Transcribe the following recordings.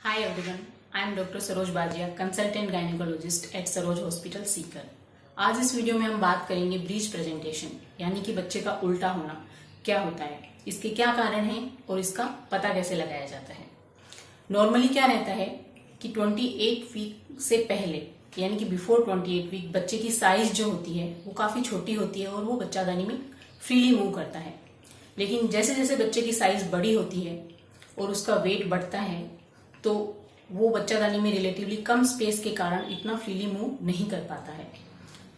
Hi everyone, I am Dr. Saroj Bajiya, consultant gynaecologist at Saroj hospital Sikar. आज इस video में हम बात करेंगे ब्रीच प्रेजेंटेशन यानी कि बच्चे का उल्टा होना क्या होता है, इसके क्या कारण हैं और इसका पता कैसे लगाया जाता है। नॉर्मली क्या रहता है कि 28 वीक से पहले यानी कि बिफोर 28 वीक बच्चे की साइज जो होती है वो काफी छोटी होती है और वो बच्चादानी में फ्रीली मूव करता है। लेकिन जैसे जैसे बच्चे की साइज बड़ी होती है और उसका वेट बढ़ता है तो वो बच्चादानी में रिलेटिवली कम स्पेस के कारण इतना फ्रीली मूव नहीं कर पाता है।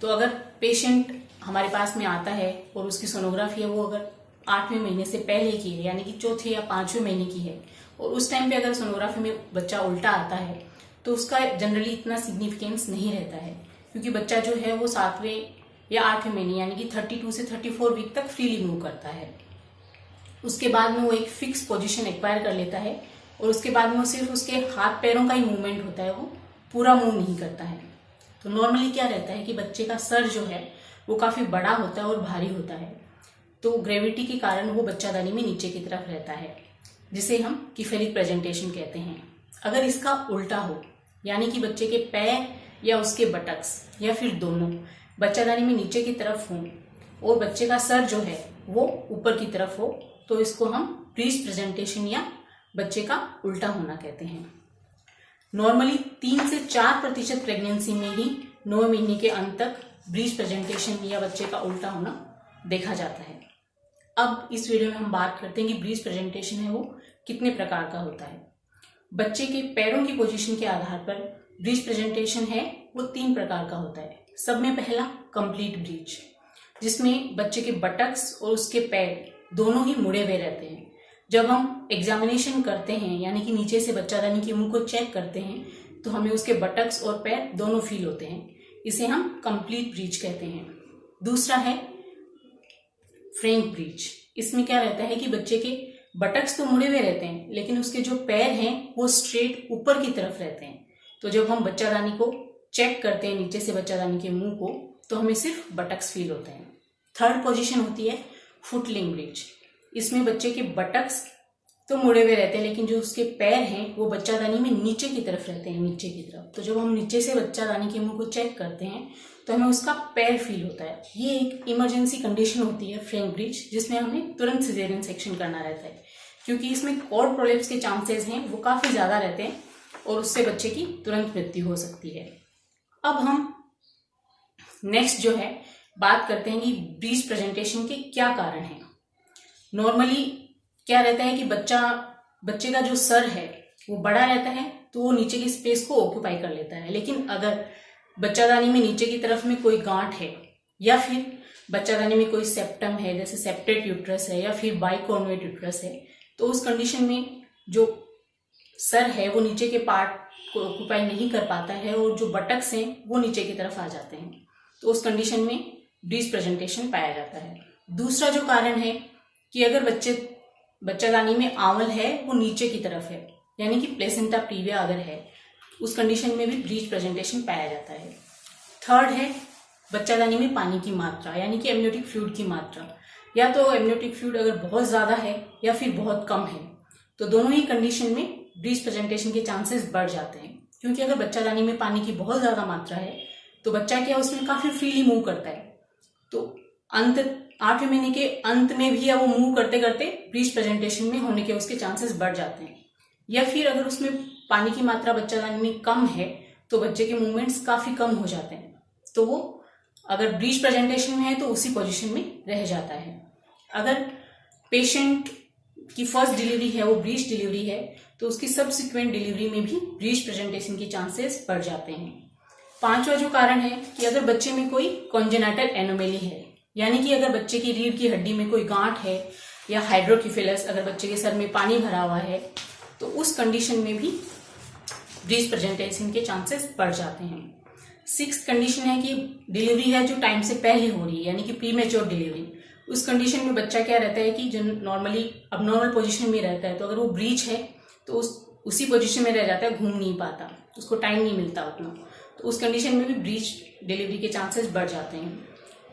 तो अगर पेशेंट हमारे पास में आता है और उसकी सोनोग्राफी है वो अगर 8वें महीने से पहले की है यानी कि चौथे या 5वें महीने की है और उस टाइम पे अगर सोनोग्राफी में बच्चा उल्टा आता है तो उसका जनरली इतना सिग्निफिकेंस नहीं रहता है, क्योंकि बच्चा जो है वो 7वें या 8वें महीने यानी कि 32 से 34 वीक तक फ्रीली मूव करता है। उसके बाद में वो एक फिक्स पोजीशन एक्वायर कर लेता है और उसके बाद में वो सिर्फ उसके हाथ पैरों का ही मूवमेंट होता है, वो पूरा मूव नहीं करता है। तो नॉर्मली क्या रहता है कि बच्चे का सर जो है वो काफी बड़ा होता है और भारी होता है, तो ग्रेविटी के कारण वो बच्चादानी में नीचे की तरफ रहता है, जिसे हम किफेलिक प्रेजेंटेशन कहते हैं। अगर इसका उल्टा हो यानी कि बच्चे के पैर या उसके बटक्स या फिर दोनों बच्चादानी में नीचे की तरफ हो और बच्चे का सर जो है वो ऊपर की तरफ हो, तो इसको हम ब्रीच प्रेजेंटेशन या बच्चे का उल्टा होना कहते हैं। नॉर्मली 3 से 4% प्रेगनेंसी में ही 9 महीने के अंत तक ब्रीच प्रेजेंटेशन या बच्चे का उल्टा होना देखा जाता है। अब इस वीडियो में हम बात करते हैं कि ब्रीच प्रेजेंटेशन है वो कितने प्रकार का होता है। बच्चे के पैरों की पोजीशन के आधार पर ब्रीच प्रेजेंटेशन है वो 3 प्रकार का होता है। सब में पहला कंप्लीट ब्रीच, जिसमें बच्चे के बटक्स और उसके पैर दोनों ही मुड़े हुए रहते हैं। जब हम एग्जामिनेशन करते हैं यानी कि नीचे से बच्चादानी के मुंह को चेक करते हैं तो हमें उसके बटक्स और पैर दोनों फील होते हैं, इसे हम कंप्लीट ब्रीच कहते हैं। दूसरा है फ्रैंक ब्रीच। इसमें क्या रहता है कि बच्चे के बटक्स तो मुड़े हुए रहते हैं लेकिन उसके जो पैर हैं वो स्ट्रेट ऊपर की तरफ रहते हैं। तो जब हम बच्चादानी को चेक करते हैं नीचे से बच्चादानी के मुंह को तो हमें सिर्फ बटक्स फील होते हैं। थर्ड पोजीशन होती है फुटलिंग ब्रीच। इसमें बच्चे के बटक्स तो मुड़े हुए रहते हैं लेकिन जो उसके पैर हैं वो बच्चादानी में नीचे की तरफ रहते हैं, नीचे की तरफ। तो जब हम नीचे से बच्चादानी के मुंह को चेक करते हैं तो हमें उसका पैर फील होता है। ये एक इमरजेंसी कंडीशन होती है फ्रैंक ब्रीच, जिसमें हमें तुरंत सिजेरियन सेक्शन करना रहता है, क्योंकि इसमें कॉर्ड प्रोलेप्स के चांसेस हैं वो काफी ज्यादा रहते हैं और उससे बच्चे की तुरंत मृत्यु हो सकती है। अब हम नेक्स्ट जो है बात करते हैं कि ब्रीच प्रेजेंटेशन के क्या कारण हैं। नॉर्मली क्या रहता है कि बच्चे का जो सर है वो बड़ा रहता है तो वो नीचे की स्पेस को ऑक्यूपाई कर लेता है। लेकिन अगर बच्चादानी में नीचे की तरफ में कोई गांठ है या फिर बच्चादानी में कोई सेप्टम है, जैसे सेप्टेट यूट्रस है या फिर बाइकॉन्वेट यूट्रस है, तो उस कंडीशन में जो सर है वो नीचे के पार्ट को ऑक्यूपाई नहीं कर पाता है और जो बटक्स हैं वो नीचे की तरफ आ जाते हैं, तो उस कंडीशन में ब्रीच प्रेजेंटेशन पाया जाता है। दूसरा जो कारण है कि अगर बच्चादानी में आंवल है वो नीचे की तरफ है यानी कि प्लेसेंटा प्रीविया अगर है, उस कंडीशन में भी ब्रीच प्रेजेंटेशन पाया जाता है। थर्ड है बच्चादानी में पानी की मात्रा यानी कि एमनियोटिक फ्लूइड की मात्रा। या तो एमनियोटिक फ्लूइड अगर बहुत ज्यादा है या फिर बहुत कम है, तो दोनों ही कंडीशन में ब्रीच प्रेजेंटेशन के चांसेस बढ़ जाते हैं। क्योंकि अगर बच्चादानी में पानी की बहुत ज्यादा मात्रा है तो बच्चा क्या उसमें काफी फ्रीली मूव करता है, तो 8वें महीने के अंत में भी वो मूव करते करते ब्रीच प्रेजेंटेशन में होने के उसके चांसेस बढ़ जाते हैं। या फिर अगर उसमें पानी की मात्रा बच्चादानी में कम है तो बच्चे के मूवमेंट्स काफी कम हो जाते हैं, तो वो अगर ब्रीच प्रेजेंटेशन में है तो उसी पोजीशन में रह जाता है। अगर पेशेंट की फर्स्ट डिलीवरी है वो ब्रीच डिलीवरी है तो उसकी सब्सिक्वेंट डिलीवरी में भी ब्रीच प्रेजेंटेशन के चांसेस बढ़ जाते हैं। पांचवा जो कारण है कि अगर बच्चे में कोई कॉन्जेनाइटल एनोमेली है यानी कि अगर बच्चे की रीढ़ की हड्डी में कोई गांठ है या हाइड्रोकिफेलस, अगर बच्चे के सर में पानी भरा हुआ है, तो उस कंडीशन में भी ब्रीच प्रेजेंटेशन के चांसेस बढ़ जाते हैं। 6th कंडीशन है कि डिलीवरी है जो टाइम से पहले हो रही है यानी कि प्रीमेच्योर डिलीवरी। उस कंडीशन में बच्चा क्या रहता है कि जो नॉर्मली अबनॉर्मल पोजीशन में रहता है, तो अगर वो ब्रीच है तो उसी पोजीशन में रह जाता है, घूम नहीं पाता, उसको टाइम नहीं मिलता उतना, तो उस कंडीशन में भी ब्रीच डिलीवरी के चांसेस बढ़ जाते हैं।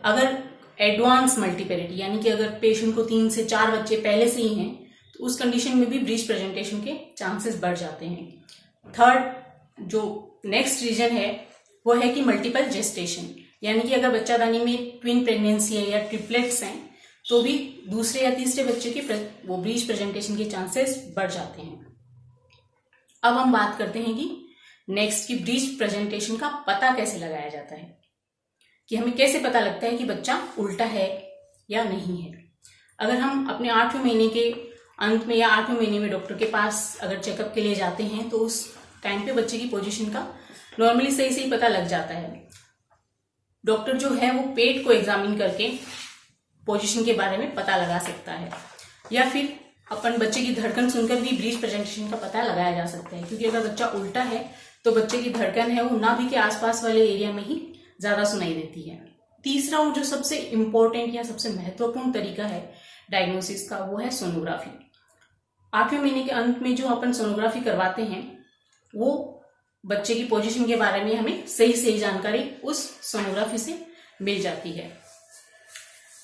अगर एडवांस मल्टीपेरिटी यानी कि अगर पेशेंट को 3 से 4 बच्चे पहले से ही हैं तो उस कंडीशन में भी ब्रीच प्रेजेंटेशन के चांसेस बढ़ जाते हैं। थर्ड जो नेक्स्ट रीजन है वो है कि मल्टीपल जेस्टेशन, यानी कि अगर बच्चादानी में ट्विन प्रेगनेंसी है या ट्रिपलेट्स हैं तो भी दूसरे या तीसरे बच्चे के वो ब्रीच प्रेजेंटेशन के चांसेस बढ़ जाते हैं। अब हम बात करते हैं कि नेक्स्ट की ब्रीच प्रेजेंटेशन का पता कैसे लगाया जाता है, कि हमें कैसे पता लगता है कि बच्चा उल्टा है या नहीं है। अगर हम अपने 8वें महीने के अंत में या 8वें महीने में डॉक्टर के पास अगर चेकअप के लिए जाते हैं तो उस टाइम पे बच्चे की पोजीशन का नॉर्मली सही सही पता लग जाता है। डॉक्टर जो है वो पेट को एग्जामिन करके पोजीशन के बारे में पता लगा सकता है, या फिर अपन बच्चे की धड़कन सुनकर भी ब्रीच प्रेजेंटेशन का पता लगाया जा सकता है, क्योंकि अगर बच्चा उल्टा है तो बच्चे की धड़कन है वो नाभि के आसपास वाले एरिया में ही ज्यादा सुनाई देती है। तीसरा और जो सबसे इंपॉर्टेंट या सबसे महत्वपूर्ण तरीका है डायग्नोसिस का वो है सोनोग्राफी। 8वें महीने के अंत में जो अपन सोनोग्राफी करवाते हैं वो बच्चे की पोजीशन के बारे में हमें सही सही जानकारी उस सोनोग्राफी से मिल जाती है।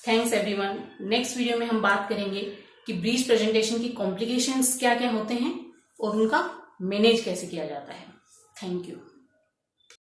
Thanks everyone. नेक्स्ट वीडियो में हम बात करेंगे कि ब्रीच प्रेजेंटेशन की कॉम्प्लिकेशंस क्या क्या होते हैं और उनका मैनेज कैसे किया जाता है। Thank you.